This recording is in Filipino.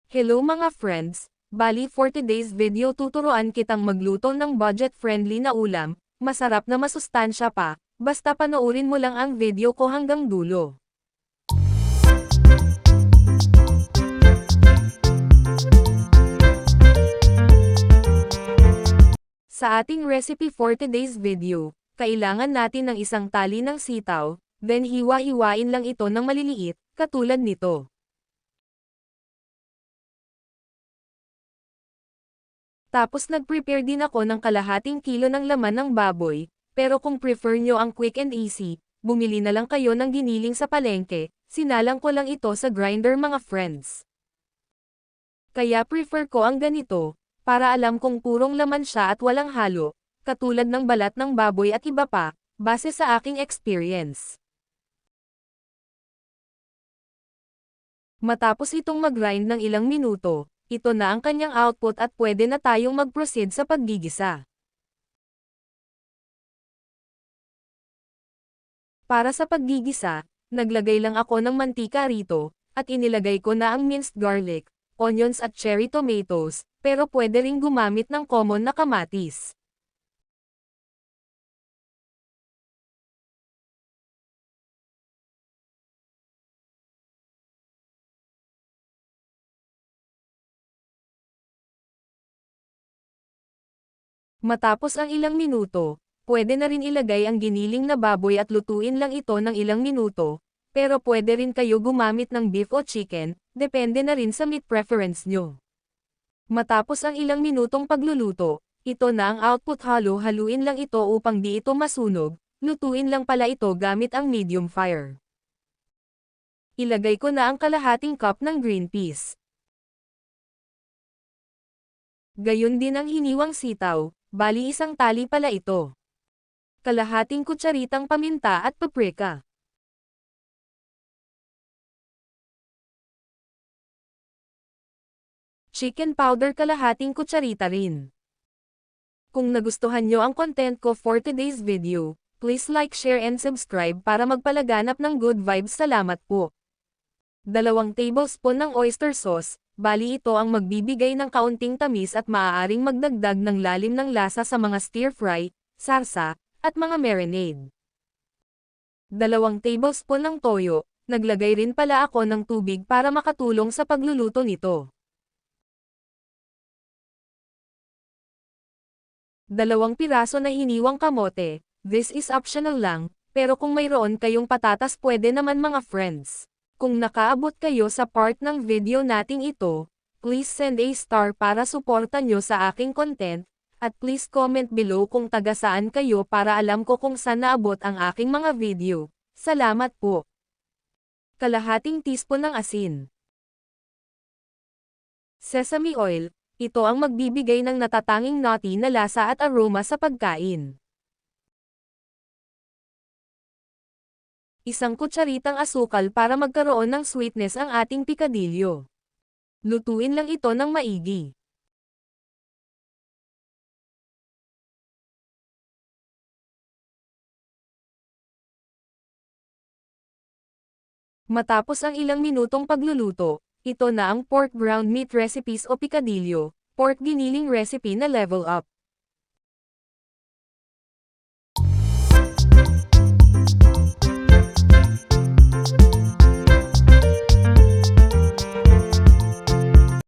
Hello mga friends, bali for today's video tuturuan kitang magluto ng budget-friendly na ulam, masarap na masustansya pa, basta panoorin mo lang ang video ko hanggang dulo. Sa ating recipe for today's video, kailangan natin ng isang tali ng sitaw, then hiwa-hiwain lang ito ng maliliit, katulad nito. Tapos nag-prepare din ako ng kalahating kilo ng laman ng baboy, pero kung prefer nyo ang quick and easy, bumili na lang kayo ng giniling sa palengke, sinalang ko lang ito sa grinder mga friends. Kaya prefer ko ang ganito, para alam kong purong laman siya at walang halo, katulad ng balat ng baboy at iba pa, base sa aking experience. Matapos itong mag-grind ng ilang minuto, ito na ang kanyang output at pwede na tayong mag-proceed sa paggigisa. Para sa paggigisa, naglagay lang ako ng mantika rito, at inilagay ko na ang minced garlic, onions at cherry tomatoes, pero pwede ring gumamit ng common na kamatis. Matapos ang ilang minuto, pwede na rin ilagay ang giniling na baboy at lutuin lang ito ng ilang minuto, pero pwede rin kayo gumamit ng beef o chicken, depende na rin sa meat preference nyo. Matapos ang ilang minutong pagluluto, ito na ang output, halo-haluin lang ito upang di ito masunog, lutuin lang pala ito gamit ang medium fire. Ilagay ko na ang kalahating cup ng green peas. Gayon din ang hiniwang sitaw, bali isang tali pala ito. Kalahating kutsaritang paminta at paprika. Chicken powder kalahating kutsarita rin. Kung nagustuhan nyo ang content ko for today's video, please like, share and subscribe para magpalaganap ng good vibes. Salamat po. 2 tablespoon ng oyster sauce, bali ito ang magbibigay ng kaunting tamis at maaaring magdagdag ng lalim ng lasa sa mga stir-fry, sarsa, at mga marinade. 2 tablespoon ng toyo, naglagay rin pala ako ng tubig para makatulong sa pagluluto nito. 2 piraso na hiniwang kamote, this is optional lang, pero kung mayroon kayong patatas pwede naman mga friends. Kung nakaabot kayo sa part ng video nating ito, please send a star para suportan nyo sa aking content, at please comment below kung taga saan kayo para alam ko kung saan naabot ang aking mga video. Salamat po. Kalahating teaspoon ng asin. Sesame oil, ito ang magbibigay ng natatanging nutty na lasa at aroma sa pagkain. Isang kutsaritang asukal para magkaroon ng sweetness ang ating pikadilyo. Lutuin lang ito ng maigi. Matapos ang ilang minutong pagluluto, ito na ang pork ground meat recipes o pikadilyo, pork giniling recipe na level up.